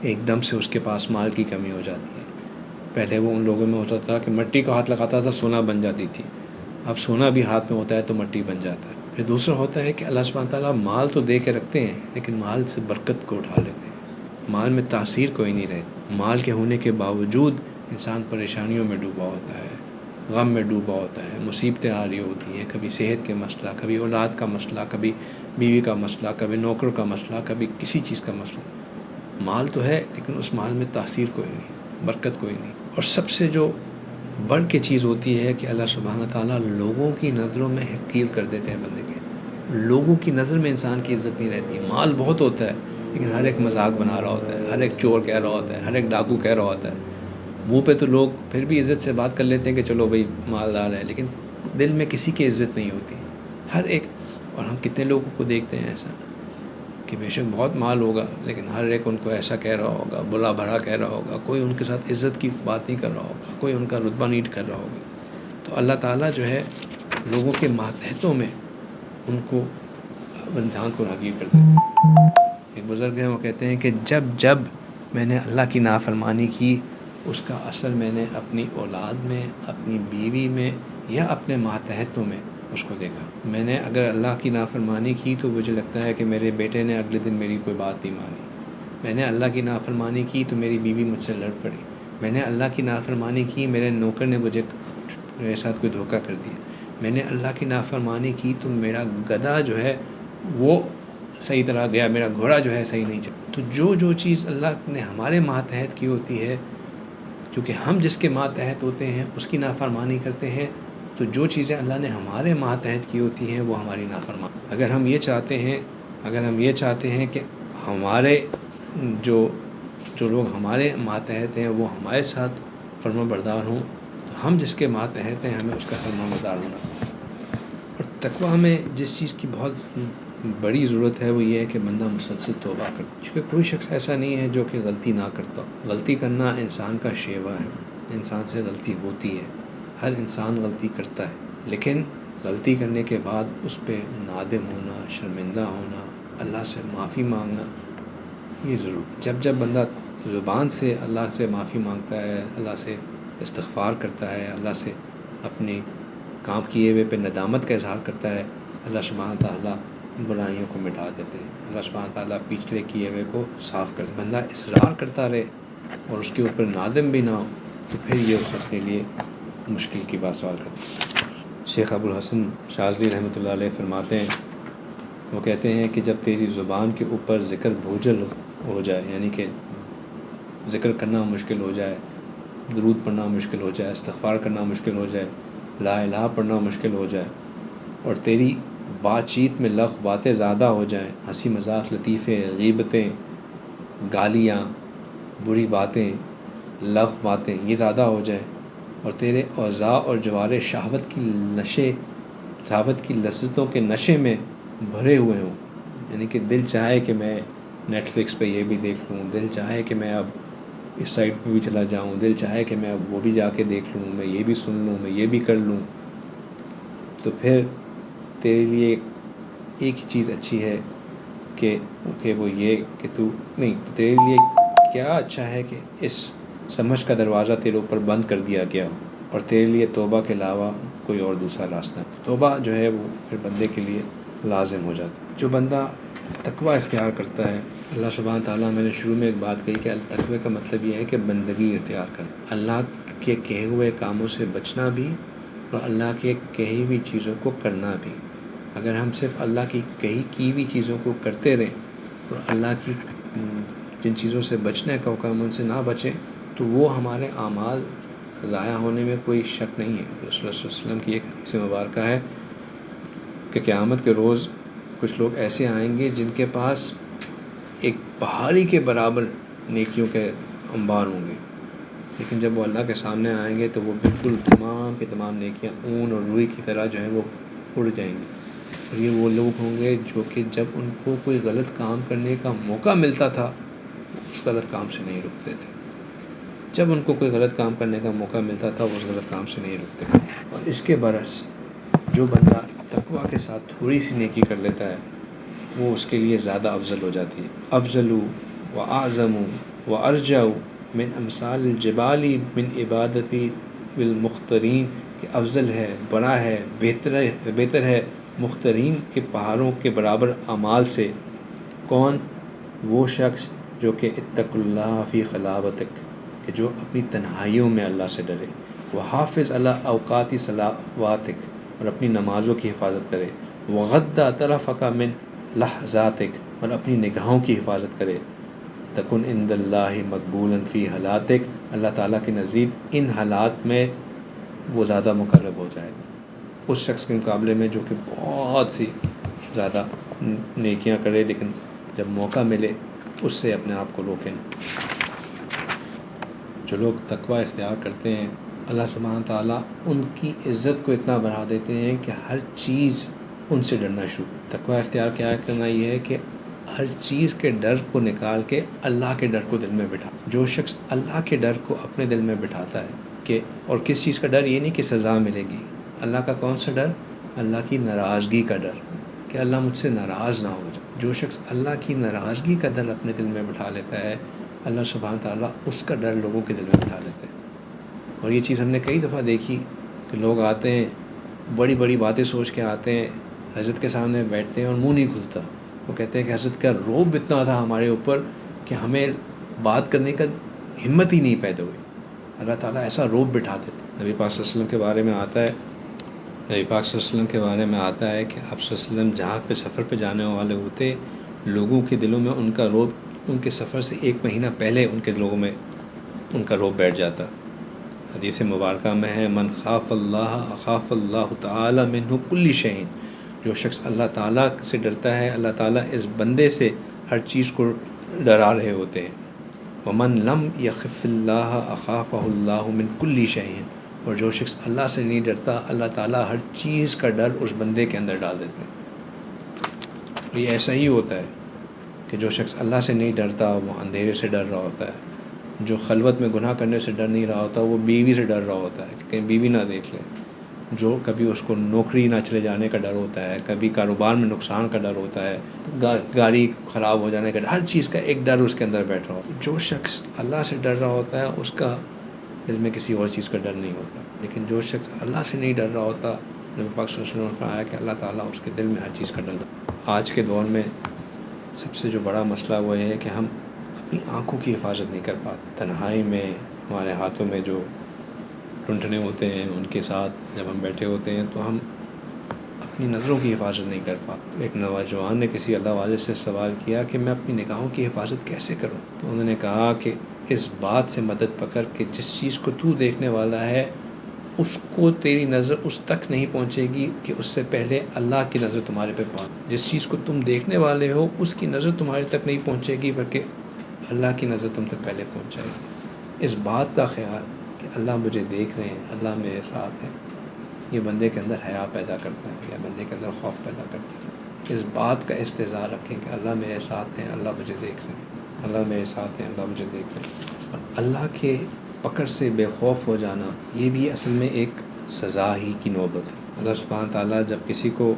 A: ایک دم سے اس کے پاس مال کی کمی ہو جاتی ہے۔ پہلے وہ ان لوگوں میں ہوتا تھا کہ مٹی کو ہاتھ لگاتا تھا سونا بن جاتی تھی، اب سونا بھی ہاتھ میں ہوتا ہے تو مٹی بن جاتا ہے۔ پھر دوسرا ہوتا ہے کہ اللہ سبحانہ تعالیٰ مال تو دے کے رکھتے ہیں لیکن مال سے برکت کو اٹھا لیتے ہیں، مال میں تاثیر کوئی نہیں رہتی۔ مال کے ہونے کے باوجود انسان پریشانیوں میں ڈوبا ہوتا ہے، غم میں ڈوبا ہوتا ہے، مصیبتیں آ رہی ہوتی ہیں، کبھی صحت کے مسئلہ، کبھی اولاد کا مسئلہ، کبھی بیوی کا مسئلہ، کبھی نوکر کا مسئلہ، کبھی کسی چیز کا مسئلہ۔ مال تو ہے لیکن اس مال میں تاثیر کوئی نہیں، برکت کوئی نہیں۔ اور سب سے جو بڑھ کے چیز ہوتی ہے کہ اللہ سبحانہ تعالیٰ لوگوں کی نظروں میں حقیر کر دیتے ہیں بندے کے، لوگوں کی نظر میں انسان کی عزت نہیں رہتی۔ مال بہت ہوتا ہے لیکن ہر ایک مذاق بنا رہا ہوتا ہے، ہر ایک چور کہہ رہا ہوتا ہے، ہر ایک ڈاکو کہہ رہا ہوتا ہے۔ منہ پہ تو لوگ پھر بھی عزت سے بات کر لیتے ہیں کہ چلو بھائی مالدار ہے، لیکن دل میں کسی کی عزت نہیں ہوتی، ہر ایک۔ اور ہم کتنے لوگوں کو دیکھتے ہیں ایسا کہ بے شک بہت مال ہوگا لیکن ہر ایک ان کو ایسا کہہ رہا ہوگا، بلا بھلا کہہ رہا ہوگا، کوئی ان کے ساتھ عزت کی بات نہیں کر رہا ہوگا، کوئی ان کا رتبہ نہیں کر رہا ہوگا. تو اللہ تعالیٰ جو ہے لوگوں کے ماتحتوں میں ان کو انسان کو راغب کر دیتے. ایک بزرگ ہیں وہ کہتے ہیں کہ جب میں نے اللہ کی نافرمانی کی اس کا اثر میں نے اپنی اولاد میں، اپنی بیوی میں یا اپنے ماتحتوں میں اس کو دیکھا. میں نے اگر اللہ کی نافرمانی کی تو مجھے لگتا ہے کہ میرے بیٹے نے اگلے دن میری کوئی بات نہیں مانی. میں نے اللہ کی نافرمانی کی تو میری بیوی مجھ سے لڑ پڑی. میں نے اللہ کی نافرمانی کی، میرے نوکر نے میرے ساتھ کوئی دھوکہ کر دیا. میں نے اللہ کی نافرمانی کی تو میرا گدھا جو ہے وہ صحیح طرح گیا، میرا گھوڑا جو ہے صحیح نہیں چلا. تو جو چیز اللہ نے ہمارے ماتحت کی ہوتی ہے، کیونکہ ہم جس کے ماتحت ہوتے ہیں اس کی نافرمانی کرتے ہیں، تو جو چیزیں اللہ نے ہمارے ماتحت کی ہوتی ہیں وہ ہماری نافرمانی. اگر ہم یہ چاہتے ہیں کہ ہمارے جو لوگ ہمارے ماتحت ہیں وہ ہمارے ساتھ فرما بردار ہوں، تو ہم جس کے ماتحت ہیں ہمیں اس کا فرما بردار ہونا. اور تقویٰ میں جس چیز کی بہت بڑی ضرورت ہے وہ یہ ہے کہ بندہ مسلسل توبہ کرے. کیونکہ کوئی شخص ایسا نہیں ہے جو کہ غلطی نہ کرتا. غلطی کرنا انسان کا شیوا ہے، انسان سے غلطی ہوتی ہے، ہر انسان غلطی کرتا ہے. لیکن غلطی کرنے کے بعد اس پہ نادم ہونا، شرمندہ ہونا، اللہ سے معافی مانگنا، یہ ضرور. جب بندہ زبان سے اللہ سے معافی مانگتا ہے، اللہ سے استغفار کرتا ہے، اللہ سے اپنی کام کیے ہوئے پہ ندامت کا اظہار کرتا ہے، اللہ سبحانہ تعالیٰ برائیوں کو مٹا دیتے ہیں. اللہ سبحانہ تعالیٰ پچھلے کیے ہوئے کو صاف کر. بندہ اصرار کرتا رہے اور اس کے اوپر نادم بھی نہ ہو تو پھر یہ اس اپنے لیے مشکل کی بات سوال کرتا ہے. شیخ ابو الحسن شاذلی رحمۃ اللہ علیہ فرماتے ہیں، وہ کہتے ہیں کہ جب تیری زبان کے اوپر ذکر بھوجل ہو جائے، یعنی کہ ذکر کرنا مشکل ہو جائے، درود پڑھنا مشکل ہو جائے، استغفار کرنا مشکل ہو جائے، لا الہ پڑھنا مشکل ہو جائے، اور تیری بات چیت میں لغو باتیں زیادہ ہو جائیں، ہنسی مذاق، لطیفے، غیبتیں، گالیاں، بری باتیں، لغو باتیں یہ زیادہ ہو جائیں، اور تیرے اعضاء اور جوارے شہوت کی لذتوں کے نشے میں بھرے ہوئے ہوں. یعنی کہ دل چاہے کہ میں نیٹ فلکس پہ یہ بھی دیکھ لوں، دل چاہے کہ میں اب اس سائٹ پہ بھی چلا جاؤں، دل چاہے کہ میں اب وہ بھی جا کے دیکھ لوں، میں یہ بھی سن لوں، میں یہ بھی کر لوں، تو پھر تیرے لیے ایک ہی چیز اچھی ہے کہ وہ یہ کہ تیرے لیے کیا اچھا ہے کہ اس سمجھ کا دروازہ تیرے اوپر بند کر دیا گیا ہو اور تیرے لیے توبہ کے علاوہ کوئی اور دوسرا راستہ نہیں. توبہ جو ہے وہ پھر بندے کے لیے لازم ہو جاتا ہے. جو بندہ تقویٰ اختیار کرتا ہے، اللہ سبحانہ تعالیٰ، میں نے شروع میں ایک بات کہی کہ تقوی کا مطلب یہ ہے کہ بندگی اختیار کرنا، اللہ کے کہے ہوئے کاموں سے بچنا بھی اور اللہ کے کہی ہوئی چیزوں کو کرنا بھی. اگر ہم صرف اللہ کی کہی کی ہوئی چیزوں کو کرتے رہیں اور اللہ کی جن چیزوں سے بچنے کا حکم ان سے نہ بچیں تو وہ ہمارے اعمال ضائع ہونے میں کوئی شک نہیں ہے. رسول اللہ صلی اللہ علیہ وسلم کی ایک حدیث مبارکہ ہے کہ قیامت کے روز کچھ لوگ ایسے آئیں گے جن کے پاس ایک پہاڑی کے برابر نیکیوں کے انبار ہوں گے، لیکن جب وہ اللہ کے سامنے آئیں گے تو وہ بالکل تمام کے تمام نیکیاں اون اور روئی کی طرح جو ہیں وہ اڑ جائیں گی. اور یہ وہ لوگ ہوں گے جو کہ جب ان کو کوئی غلط کام کرنے کا موقع ملتا تھا اس غلط کام سے نہیں رکتے تھے. جب ان کو کوئی غلط کام کرنے کا موقع ملتا تھا وہ اس غلط کام سے نہیں رکتے تھے. اور اس کے برعکس جو بندہ تقویٰ کے ساتھ تھوڑی سی نیکی کر لیتا ہے وہ اس کے لیے زیادہ افضل ہو جاتی ہے. افضل و اعظم و ارجع من امثال الجبال من عبادتی بالمخترین، کہ افضل ہے، بڑا ہے، بہتر ہے مخترین کے پہاڑوں کے برابر اعمال سے. کون؟ وہ شخص جو کہ اتق اللہ فی خلاوتک، کہ جو اپنی تنہائیوں میں اللہ سے ڈرے، وہ حافظ علی اوقات صلواتک، اور اپنی نمازوں کی حفاظت کرے، وغض طرفک من لحظاتک، اور اپنی نگاہوں کی حفاظت کرے. تکن عند اللہ مقبولا فی حالاتک، اللہ تعالیٰ کے نزدیک ان حالات میں وہ زیادہ مقرب ہو جائے گا اس شخص کے مقابلے میں جو کہ بہت سی زیادہ نیکیاں کرے لیکن جب موقع ملے اس سے اپنے آپ کو روکیں. جو لوگ تقویٰ اختیار کرتے ہیں اللہ سبحانہ تعالیٰ ان کی عزت کو اتنا بڑھا دیتے ہیں کہ ہر چیز ان سے ڈرنا شروع. تقویٰ اختیار کیا کرنا یہ ہے کہ ہر چیز کے ڈر کو نکال کے اللہ کے ڈر کو دل میں بٹھا. جو شخص اللہ کے ڈر کو اپنے دل میں بٹھاتا ہے کہ اور کس چیز کا ڈر؟ یہ نہیں کہ سزا ملے گی. اللہ کا کون سا ڈر؟ اللہ کی ناراضگی کا ڈر کہ اللہ مجھ سے ناراض نہ ہو جائے. جو شخص اللہ کی ناراضگی کا ڈر اپنے دل میں بٹھا لیتا ہے اللہ سبحانہ تعالیٰ اس کا ڈر لوگوں کے دل میں بٹھا لیتے ہیں. اور یہ چیز ہم نے کئی دفعہ دیکھی کہ لوگ آتے ہیں بڑی بڑی باتیں سوچ کے آتے ہیں حضرت کے سامنے بیٹھتے ہیں اور منہ نہیں کھلتا. وہ کہتے ہیں کہ حضرت کا رعب اتنا تھا ہمارے اوپر کہ ہمیں بات کرنے کا ہمت ہی نہیں پیدا ہوئی. اللہ تعالیٰ ایسا رعب بٹھا دیتے. نبی پاک صلی اللہ علیہ وسلم کے بارے میں آتا ہے نبی پاک صلی اللہ علیہ وسلم کے بارے میں آتا ہے کہ آپ صلی اللہ علیہ وسلم جہاں پہ سفر پہ جانے والے ہوتے لوگوں کے دلوں میں ان کا رعب ان کے سفر سے 1 مہینہ پہلے ان کے لوگوں میں ان کا رعب بیٹھ جاتا. حدیث مبارکہ میں ہے من خاف اللہ اخاف اللہ تعالی منہ کل شیء. جو شخص اللہ تعالیٰ سے ڈرتا ہے اللہ تعالیٰ اس بندے سے ہر چیز کو ڈرا رہے ہوتے ہیں. ومن لم یخف اللہ اخافہ اللہ من کل شیء. اور جو شخص اللہ سے نہیں ڈرتا اللہ تعالیٰ ہر چیز کا ڈر اس بندے کے اندر ڈال دیتے ہیں. یہ ایسا ہی ہوتا ہے کہ جو شخص اللہ سے نہیں ڈرتا وہ اندھیرے سے ڈر رہا ہوتا ہے. جو خلوت میں گناہ کرنے سے ڈر نہیں رہا ہوتا وہ بیوی سے ڈر رہا ہوتا ہے کہ کہیں بیوی نہ دیکھ لے. جو کبھی اس کو نوکری نہ چلے جانے کا ڈر ہوتا ہے, کبھی کاروبار میں نقصان کا ڈر ہوتا ہے, گاڑی خراب ہو جانے کا ڈر, ہر چیز کا ایک ڈر اس کے اندر بیٹھ رہا ہوتا ہے. جو شخص اللہ سے ڈر رہا ہوتا ہے اس کا دل میں کسی اور چیز کا ڈر نہیں ہوتا. لیکن جو شخص اللہ سے نہیں ڈر رہا ہوتا نبی پاک صلی اللہ علیہ وسلم نے فرمایا کہ اللہ تعالیٰ اس کے دل میں ہر چیز کا ڈر ڈالتا. آج کے دور میں سب سے جو بڑا مسئلہ وہ یہ ہے کہ ہم اپنی آنکھوں کی حفاظت نہیں کر پاتے. تنہائی میں ہمارے ہاتھوں میں جو ٹنٹنے ہوتے ہیں ان کے ساتھ جب ہم بیٹھے ہوتے ہیں تو ہم اپنی نظروں کی حفاظت نہیں کر پاتے. ایک نوجوان نے کسی اللہ والے سے سوال کیا کہ میں اپنی نگاہوں کی حفاظت کیسے کروں؟ تو انہوں نے کہا کہ اس بات سے مدد پکڑ کہ جس چیز کو تو دیکھنے والا ہے اس کو تیری نظر اس تک نہیں پہنچے گی کہ اس سے پہلے اللہ کی نظر تمہارے پہ پہنچے. جس چیز کو تم دیکھنے والے ہو اس کی نظر تمہارے تک نہیں پہنچے گی بلکہ اللہ کی نظر تم تک پہلے پہنچ جائے گی. اس بات کا خیال کہ اللہ مجھے دیکھ رہے ہیں, اللہ میرے ساتھ ہے, یہ بندے کے اندر حیا پیدا کرتا ہے, یہ بندے کے اندر خوف پیدا کرتا ہے. اس بات کا استحضار رکھیں کہ اللہ میرے ساتھ ہیں, اللہ مجھے دیکھ رہے ہیں, اللہ میرے ساتھ ہیں, اللہ مجھے دیکھ رہے ہیں. اور اللہ کے پکڑ سے بے خوف ہو جانا یہ بھی اصل میں ایک سزا ہی کی نوبت ہے. اللہ سبحانہ تعالیٰ جب کسی کو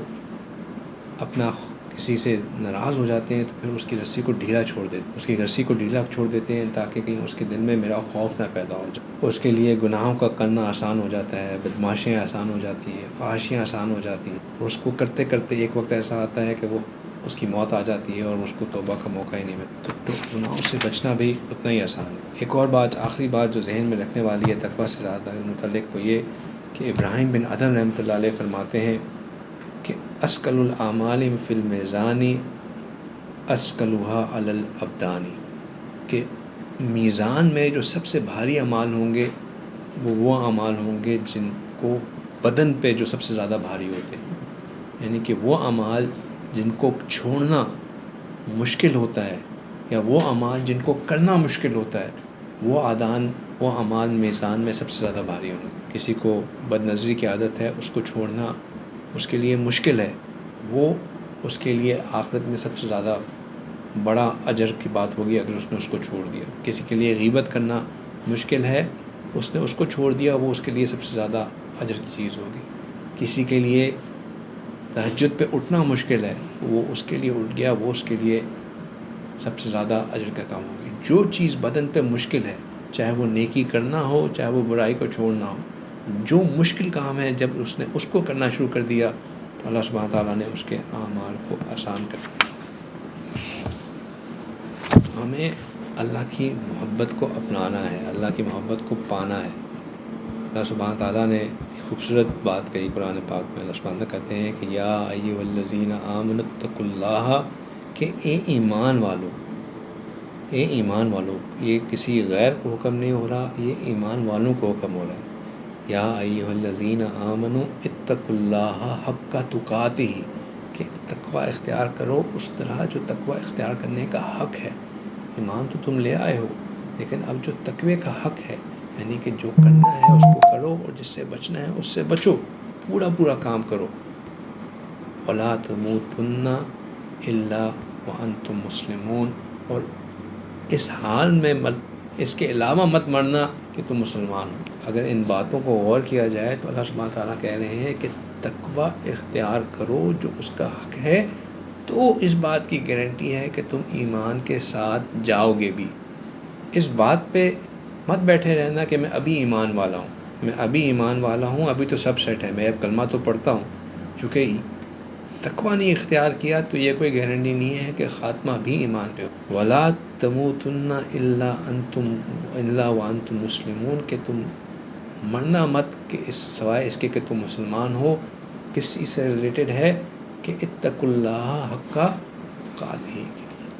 A: اپنا کسی سے ناراض ہو جاتے ہیں تو پھر اس کی رسی کو ڈھیلا چھوڑ دیتے ہیں, اس کی رسی کو ڈھیلا چھوڑ دیتے ہیں تاکہ کہیں اس کے دل میں میرا خوف نہ پیدا ہو جائے. اس کے لیے گناہوں کا کرنا آسان ہو جاتا ہے, بدماشیاں آسان ہو جاتی ہیں, فحاشیاں آسان ہو جاتی ہیں. اس کو کرتے کرتے ایک وقت ایسا آتا ہے کہ وہ اس کی موت آ جاتی ہے اور اس کو توبہ کا موقع ہی نہیں ملتا. تو گناہوں سے بچنا بھی اتنا ہی آسان ہے. ایک اور بات, آخری بات جو ذہن میں رکھنے والی ہے تقویٰ سے زیادہ متعلق, وہ یہ کہ ابراہیم بن ادھم رحمۃ اللہ علیہ فرماتے ہیں کہ اسقل الاعمال فی المیزان اسقلها علی الابدان. کہ میزان میں جو سب سے بھاری اعمال ہوں گے وہ اعمال ہوں گے جن کو بدن پہ جو سب سے زیادہ بھاری ہوتے ہیں. یعنی کہ وہ اعمال جن کو چھوڑنا مشکل ہوتا ہے یا وہ اعمال جن کو کرنا مشکل ہوتا ہے وہ اعمال میزان میں سب سے زیادہ بھاری ہوں گے. کسی کو بد نظری کی عادت ہے, اس کو چھوڑنا اس کے لیے مشکل ہے, وہ اس کے لیے آخرت میں سب سے زیادہ بڑا اجر کی بات ہوگی اگر اس نے اس کو چھوڑ دیا. کسی کے لیے غیبت کرنا مشکل ہے, اس نے اس کو چھوڑ دیا, وہ اس کے لیے سب سے زیادہ اجر کی چیز ہوگی. کسی کے لیے تہجد پہ اٹھنا مشکل ہے, وہ اس کے لیے اٹھ گیا, وہ اس کے لیے سب سے زیادہ اجر کا کام ہوگی. جو چیز بدن پہ مشکل ہے, چاہے وہ نیکی کرنا ہو چاہے وہ برائی کو چھوڑنا ہو, جو مشکل کام ہے جب اس نے اس کو کرنا شروع کر دیا تو اللہ سبحانہ تعالیٰ نے اس کے اعمال کو آسان کر دیا. ہمیں اللہ کی محبت کو اپنانا ہے, اللہ کی محبت کو پانا ہے. اللہ سبحانہ تعالیٰ نے خوبصورت بات کہی قرآن پاک میں. اللہ سبحانہ کہتے ہیں کہ یا ایھا الذین آمنوا اتقوا اللہ, کہ اے ایمان والو, یہ کسی غیر کو حکم نہیں ہو رہا, یہ ایمان والوں کو حکم ہو رہا ہے. یا ایھا الذین آمنوا اتقوا اللہ حق تقاتہ, کہ تقوی اختیار کرو اس طرح جو تقوی اختیار کرنے کا حق ہے. ایمان تو تم لے آئے ہو لیکن اب جو تقوی کا حق ہے, یعنی کہ جو کرنا ہے اس کو کرو اور جس سے بچنا ہے اس سے بچو, پورا کام کرو. وَلَا تَمُوتُنَّ إِلَّا وانتم مسلمون، اور اس حال میں اس کے علاوہ مت مرنا کہ تم مسلمان ہو۔ اگر ان باتوں کو غور کیا جائے تو اللہ سبحانہ تعالیٰ کہہ رہے ہیں کہ تقوی اختیار کرو جو اس کا حق ہے، تو اس بات کی گارنٹی ہے کہ تم ایمان کے ساتھ جاؤ گے بھی۔ اس بات پہ مت بیٹھے رہنا کہ میں ابھی ایمان والا ہوں، میں ابھی ایمان والا ہوں، ابھی تو سب سیٹ ہے، میں اب کلمہ تو پڑھتا ہوں، چونکہ تقوی نہیں اختیار کیا تو یہ کوئی گارنٹی نہیں ہے کہ خاتمہ بھی ایمان پہ ہو۔ وَلَا تَمُوتُنَّ إِلَّا وَأَنْتُمْ مُسْلِمُونَ، کہ تم مرنا مت کہ سوائے اس کے کہ تم مسلمان ہو۔ کس چیز سے ریلیٹڈ ہے کہ اتقوا اللہ حق تقاتہ،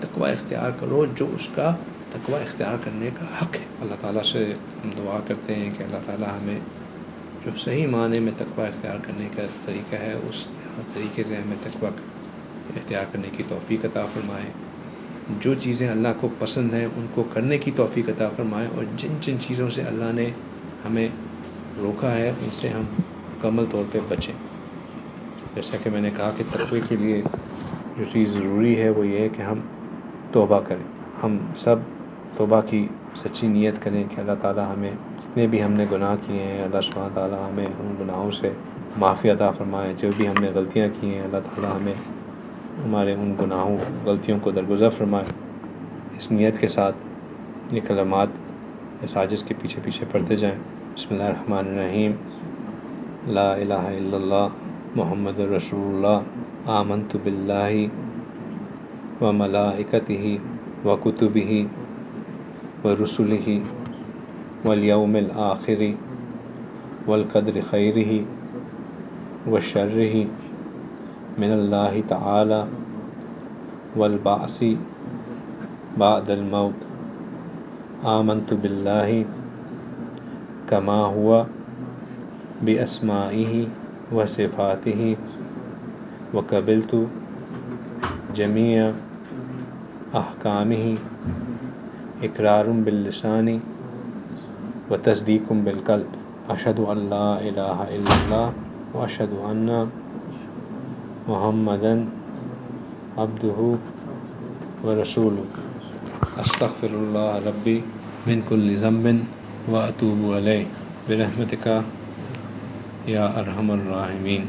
A: تقوی اختیار کرو جو اس کا تقوی اختیار کرنے کا حق ہے۔ اللہ تعالیٰ سے ہم دعا کرتے ہیں کہ اللہ تعالیٰ ہمیں جو صحیح معنی میں تقوی اختیار کرنے کا طریقہ ہے اس طریقے سے ہمیں تقوی اختیار کرنے کی توفیق عطا فرمائے، جو چیزیں اللہ کو پسند ہیں ان کو کرنے کی توفیق عطا فرمائے، اور جن جن چیزوں سے اللہ نے ہمیں روکا ہے ان سے ہم مکمل طور پہ بچیں۔ جیسا کہ میں نے کہا کہ تقوی کے لیے جو چیز ضروری ہے وہ یہ ہے کہ ہم توبہ کریں، ہم سب توبہ کی سچی نیت کریں کہ اللہ تعالیٰ ہمیں جتنے بھی ہم نے گناہ کیے ہیں اللہ سبحانہ تعالیٰ ہمیں ان گناہوں سے معافی عطا فرمائے، جو بھی ہم نے غلطیاں کی ہیں اللہ تعالیٰ ہمیں ہمارے ان گناہوں غلطیوں کو درگزر فرمائے۔ اس نیت کے ساتھ یہ کلمات اس عاجز کے پیچھے پیچھے پڑھتے جائیں۔ بسم اللہ الرحمن الرحیم، لا الہ الا اللہ محمد رسول اللہ، آمنت باللہ وملائکتہ وکتبہ ورسلہ والیوم الآخر والقدر خیرہ وشرہ من اللہ تعالی والبعث بعد الموت، آمنت باللہ کما ہوا باسمائہ وصفاتہ وقبلت جمیع احکامہ اقرار باللسان وتصدیق بالقلب، اشہد ان لا الہ الا اللہ واشہد ان محمدا عبدہ ورسولہ، استغفر اللہ ربی من کل ذنب واتوب الیہ برحمتک یا ارحم الراحمین۔